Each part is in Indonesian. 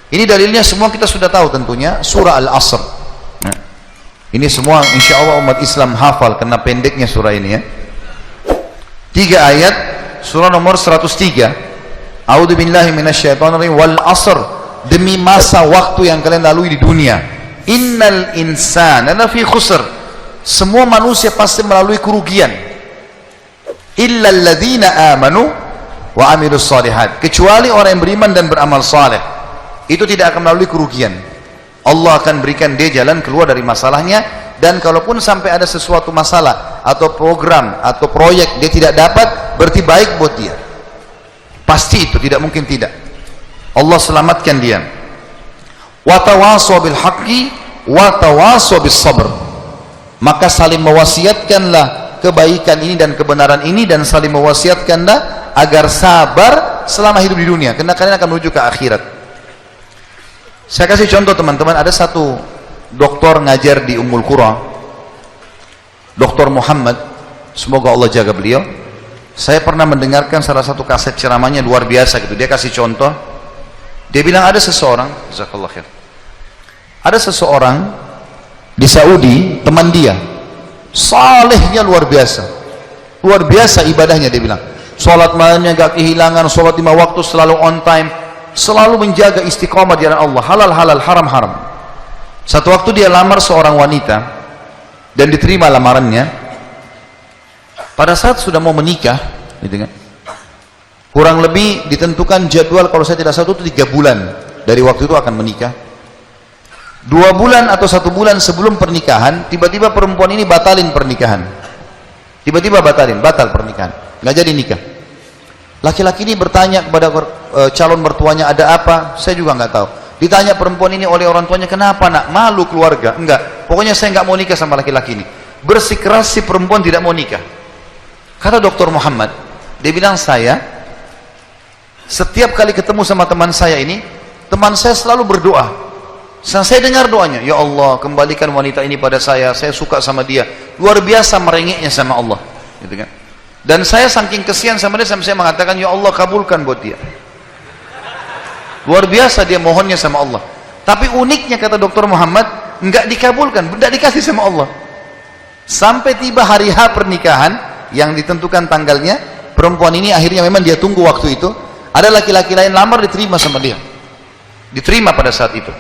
Ini dalilnya semua kita sudah tahu tentunya, surah Al-Asr. Nah, ini semua insya Allah umat Islam hafal karena pendeknya surah ini ya. 3 ayat, surah nomor 103. A'udzu billahi minasyaitonir rajim. Wal 'asr, demi masa waktu yang kalian lalui di dunia. Innal insana lafi khusr, semua manusia pasti melalui kerugian. Illa alladzina amanu wa amilus shalihat, kecuali orang yang beriman dan beramal saleh, itu tidak akan melalui kerugian. Allah akan berikan dia jalan keluar dari masalahnya, dan kalaupun sampai ada sesuatu masalah atau program atau proyek dia tidak dapat, berarti baik buat dia. Pasti itu, tidak mungkin tidak. Allah selamatkan dia. Wa tawasaw bil haqqi wa tawasaw bis sabr, maka saling mewasiatkanlah kebaikan ini dan kebenaran ini, dan saling mewasiatkanlah agar sabar selama hidup di dunia, karena kalian akan menuju ke akhirat. Saya kasih contoh teman-teman, ada satu doktor ngajar di Ummul Qura, Dr. Muhammad, semoga Allah jaga beliau. Saya pernah mendengarkan salah satu kaset ceramahnya luar biasa gitu. Dia kasih contoh, dia bilang ada seseorang, jazakallah khair, ada seseorang di Saudi, teman dia, salehnya luar biasa ibadahnya. Dia bilang sholat malamnya gak kehilangan, sholat 5 waktu selalu on time, selalu menjaga istiqamah di jalan Allah, halal halal, haram haram. Satu waktu dia lamar seorang wanita dan diterima lamarannya. Pada saat sudah mau menikah gitu kan, kurang lebih ditentukan jadwal, kalau saya tidak salah itu 3 bulan dari waktu itu akan menikah. 2 bulan atau 1 bulan sebelum pernikahan, tiba-tiba perempuan ini batalin pernikahan, tiba-tiba batal pernikahan, nggak jadi nikah. Laki-laki ini bertanya kepada calon mertuanya, ada apa? Saya juga nggak tahu. Ditanya perempuan ini oleh orang tuanya, kenapa nak? Malu keluarga? Enggak, pokoknya saya nggak mau nikah sama laki-laki ini. Bersikeras si perempuan tidak mau nikah. Kata Dr. Muhammad, dia bilang, saya setiap kali ketemu sama teman saya ini, teman saya selalu berdoa. Saya dengar doanya, ya Allah kembalikan wanita ini pada saya suka sama dia. Luar biasa merengeknya sama Allah gitu kan. Dan saya saking kesian sama dia, sampai saya mengatakan, ya Allah kabulkan buat dia. Luar biasa dia mohonnya sama Allah. Tapi uniknya kata Dr. Muhammad, enggak dikabulkan, enggak dikasih sama Allah. Sampai tiba hari H pernikahan yang ditentukan tanggalnya, perempuan ini akhirnya memang dia tunggu waktu itu, ada laki-laki lain lamar, diterima sama dia. Diterima pada saat itu.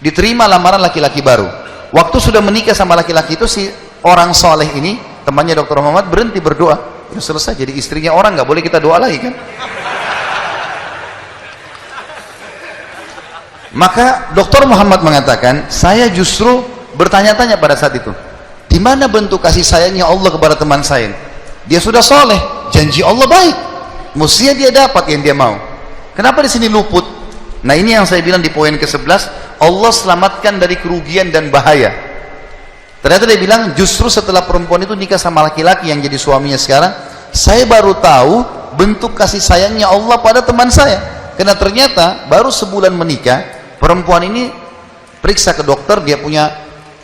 Diterima lamaran laki-laki baru. Waktu sudah menikah sama laki-laki itu, si orang soleh ini, temannya Dr. Muhammad, berhenti berdoa. Udah selesai, jadi istrinya orang, nggak boleh kita doa lagi kan. Maka Dr. Muhammad mengatakan, saya justru bertanya-tanya pada saat itu, di mana bentuk kasih sayangnya Allah kepada teman saya? Dia sudah soleh, janji Allah baik, mestinya dia dapat yang dia mau. Kenapa di sini luput? Nah ini yang saya bilang di poin ke-11, Allah selamatkan dari kerugian dan bahaya. Ternyata dia bilang, justru setelah perempuan itu nikah sama laki-laki yang jadi suaminya sekarang, saya baru tahu bentuk kasih sayangnya Allah pada teman saya. Karena ternyata baru sebulan menikah, perempuan ini periksa ke dokter, dia punya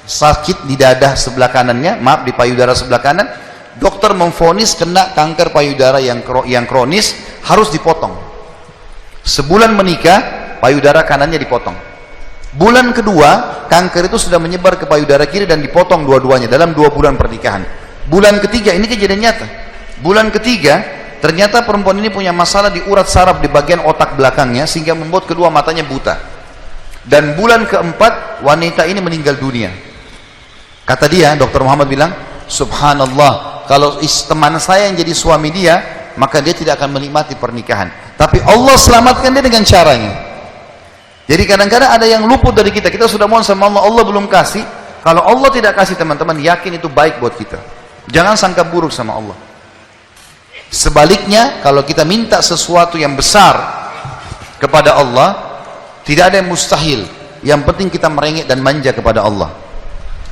sakit di dada sebelah kanannya, maaf di payudara sebelah kanan. Dokter memvonis kena kanker payudara yang kronis, harus dipotong. Sebulan menikah, payudara kanannya dipotong. Bulan kedua, kanker itu sudah menyebar ke payudara kiri dan dipotong dua-duanya dalam 2 bulan pernikahan. Bulan ketiga, ini kejadian nyata. Bulan ketiga, ternyata perempuan ini punya masalah di urat saraf di bagian otak belakangnya, sehingga membuat kedua matanya buta. Dan bulan keempat, wanita ini meninggal dunia. Kata dia, Dr. Muhammad bilang, subhanallah, kalau teman saya yang jadi suami dia, maka dia tidak akan menikmati pernikahan. Tapi Allah selamatkan dia dengan caranya. Jadi kadang-kadang ada yang luput dari kita. Kita sudah mohon sama Allah, Allah belum kasih. Kalau Allah tidak kasih, teman-teman, yakin itu baik buat kita. Jangan sangka buruk sama Allah. Sebaliknya, kalau kita minta sesuatu yang besar kepada Allah, tidak ada yang mustahil. Yang penting kita merengek dan manja kepada Allah.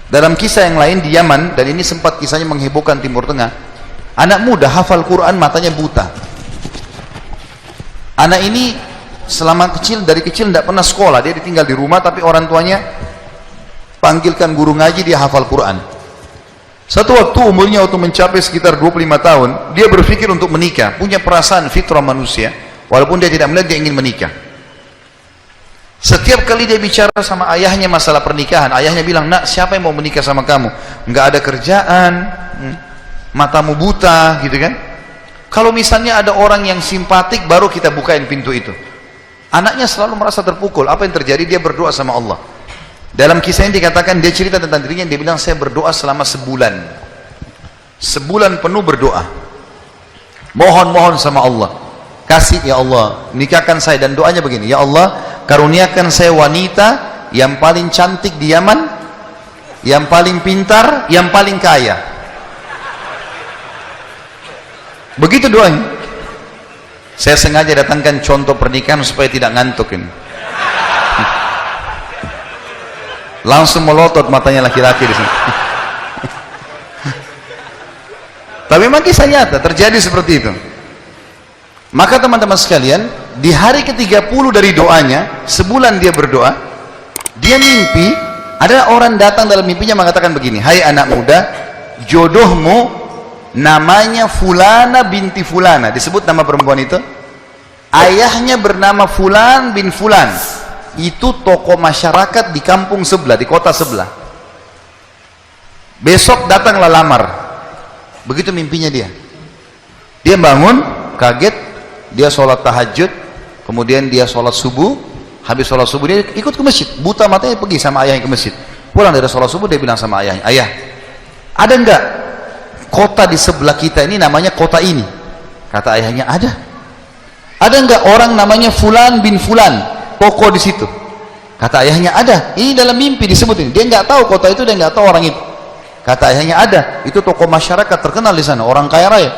Dalam kisah yang lain di Yaman, dan ini sempat kisahnya menghebohkan Timur Tengah, anak muda hafal Quran, matanya buta. Anak ini dari kecil tidak pernah sekolah, dia ditinggal di rumah, tapi orang tuanya panggilkan guru ngaji, dia hafal Quran. Satu waktu umurnya waktu mencapai sekitar 25 tahun, dia berpikir untuk menikah, punya perasaan fitrah manusia, walaupun dia tidak melihat, dia ingin menikah. Setiap kali dia bicara sama ayahnya masalah pernikahan, ayahnya bilang, nak, siapa yang mau menikah sama kamu? Nggak ada kerjaan, matamu buta, gitu kan? Kalau misalnya ada orang yang simpatik, baru kita bukain pintu itu. Anaknya selalu merasa terpukul. Apa yang terjadi? Dia berdoa sama Allah. Dalam kisah ini dikatakan, dia cerita tentang dirinya, dia bilang, saya berdoa selama sebulan. Sebulan penuh berdoa. Mohon-mohon sama Allah. Kasih ya Allah, nikahkan saya. Dan doanya begini, ya Allah, karuniakan saya wanita yang paling cantik di Yaman, yang paling pintar, yang paling kaya. Begitu doanya. Saya sengaja datangkan contoh pernikahan supaya tidak ngantuk ini. Langsung melotot matanya laki-laki di sini. Tapi memang kisah nyata terjadi seperti itu. Maka teman-teman sekalian, di hari ke-30 dari doanya, sebulan dia berdoa, dia mimpi, ada orang datang dalam mimpinya mengatakan begini, hai anak muda, jodohmu namanya Fulana binti Fulana. Disebut nama perempuan itu, ayahnya bernama Fulan bin Fulan, itu tokoh masyarakat di kampung sebelah, di kota sebelah. Besok datanglah lamar. Begitu mimpinya dia. Dia bangun, kaget, dia sholat tahajud, kemudian dia sholat subuh. Habis sholat subuh dia ikut ke masjid, buta matanya, pergi sama ayahnya ke masjid. Pulang dari sholat subuh dia bilang sama ayahnya, ayah, ada enggak kota di sebelah kita ini namanya kota ini? Kata ayahnya, ada. Ada enggak orang namanya Fulan bin Fulan, pokok di situ? Kata ayahnya, ada. Ini dalam mimpi disebut ini. Dia enggak tahu kota itu, dia enggak tahu orang itu. Kata ayahnya, ada. Itu tokoh masyarakat terkenal di sana, orang kaya raya.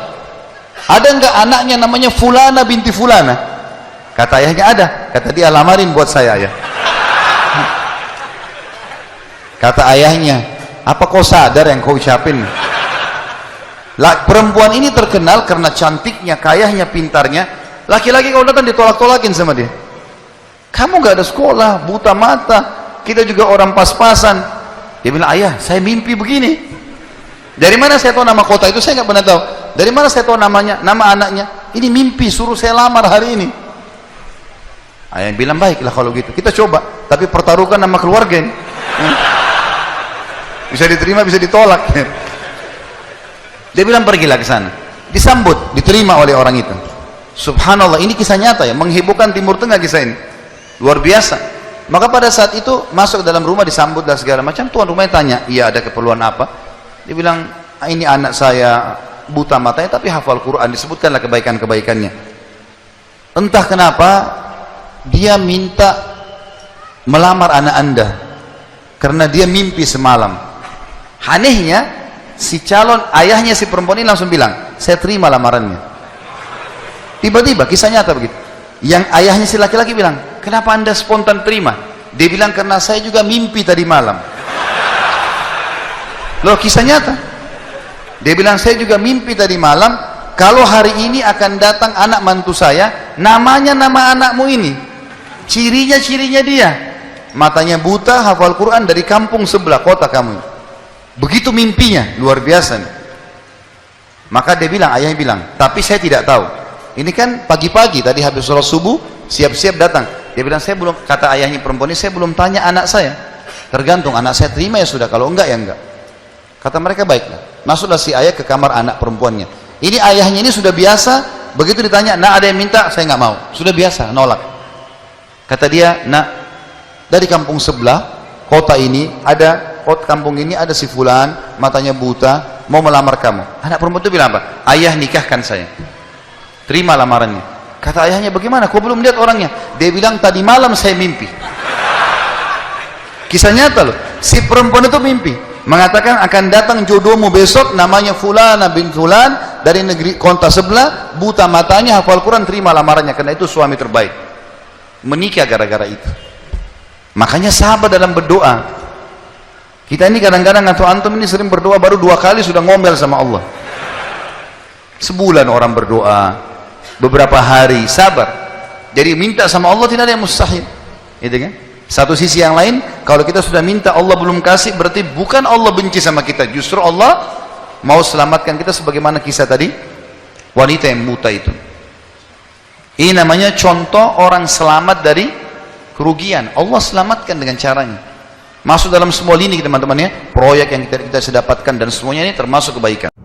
Ada enggak anaknya namanya Fulana binti Fulana? Kata ayahnya, ada. Kata dia, lamarin buat saya, ayah. Kata ayahnya, apa kau sadar yang kau ucapin? Perempuan ini terkenal karena cantiknya, kayanya, pintarnya. Laki-laki kalau datang ditolak-tolakin sama dia. Kamu gak ada sekolah, buta mata, kita juga orang pas-pasan. Dia bilang, ayah, saya mimpi begini. Dari mana saya tahu nama kota itu? Saya nggak pernah tahu. Dari mana saya tahu namanya, nama anaknya? Ini mimpi, suruh saya lamar hari ini. Ayah bilang, baiklah kalau gitu, kita coba. Tapi pertaruhkan nama keluarga ini. Bisa diterima, bisa ditolak. Dia bilang, pergilah ke sana. Disambut, diterima oleh orang itu. Subhanallah, ini kisah nyata ya, menghebohkan Timur Tengah kisah ini. Luar biasa. Maka pada saat itu masuk dalam rumah, disambut dan segala macam. Tuan rumahnya tanya, iya ada keperluan apa? Dia bilang, ini anak saya buta matanya tapi hafal Quran. Disebutkanlah kebaikan-kebaikannya. Entah kenapa dia minta melamar anak anda karena dia mimpi semalam. Anehnya si calon ayahnya si perempuan ini langsung bilang, saya terima lamarannya. Tiba-tiba kisah nyata begitu. Yang ayahnya si laki-laki bilang, kenapa anda spontan terima? Dia bilang, karena saya juga mimpi tadi malam. Loh, kisah nyata. Dia bilang, saya juga mimpi tadi malam, kalau hari ini akan datang anak mantu saya, namanya nama anakmu ini, cirinya dia, matanya buta, hafal Quran, dari kampung sebelah kota kamu. Begitu mimpinya, luar biasa nih. Maka dia bilang, ayahnya bilang, tapi saya tidak tahu. Ini kan pagi-pagi tadi habis sholat subuh, siap-siap datang. Dia bilang, saya belum, kata ayahnya perempuan ini, saya belum tanya anak saya. Tergantung, anak saya terima ya sudah, kalau enggak ya enggak. Kata mereka, baiklah. Masuklah si ayah ke kamar anak perempuannya. Ini ayahnya ini sudah biasa, begitu ditanya, nak ada yang minta, saya nggak mau. Sudah biasa, nolak. Kata dia, nak, dari kampung sebelah, kota ini, kampung ini ada si Fulan, matanya buta, mau melamar kamu. Anak perempuan itu bilang apa? Ayah, nikahkan saya. Terima lamarannya. Kata ayahnya, bagaimana? Kau belum lihat orangnya? Dia bilang, tadi malam saya mimpi. Kisah nyata loh. Si perempuan itu mimpi, mengatakan akan datang jodohmu besok, namanya Fulana bin Fulan, dari negeri kota sebelah, buta matanya, hafal Quran, terima lamarannya, karena itu suami terbaik. Menikah gara-gara itu. Makanya sahabat dalam berdoa. Kita ini kadang-kadang atau antum ini sering berdoa, baru 2 kali sudah ngomel sama Allah. Sebulan orang berdoa, beberapa hari, sabar. Jadi minta sama Allah tidak ada yang mustahil, gitu kan? Satu sisi yang lain, kalau kita sudah minta Allah belum kasih, berarti bukan Allah benci sama kita, justru Allah mau selamatkan kita, sebagaimana kisah tadi wanita yang buta itu. Ini namanya contoh orang selamat dari kerugian. Allah selamatkan dengan caranya. Masuk dalam semua lini teman-teman ya, proyek yang kita dapatkan dan semuanya ini termasuk kebaikan.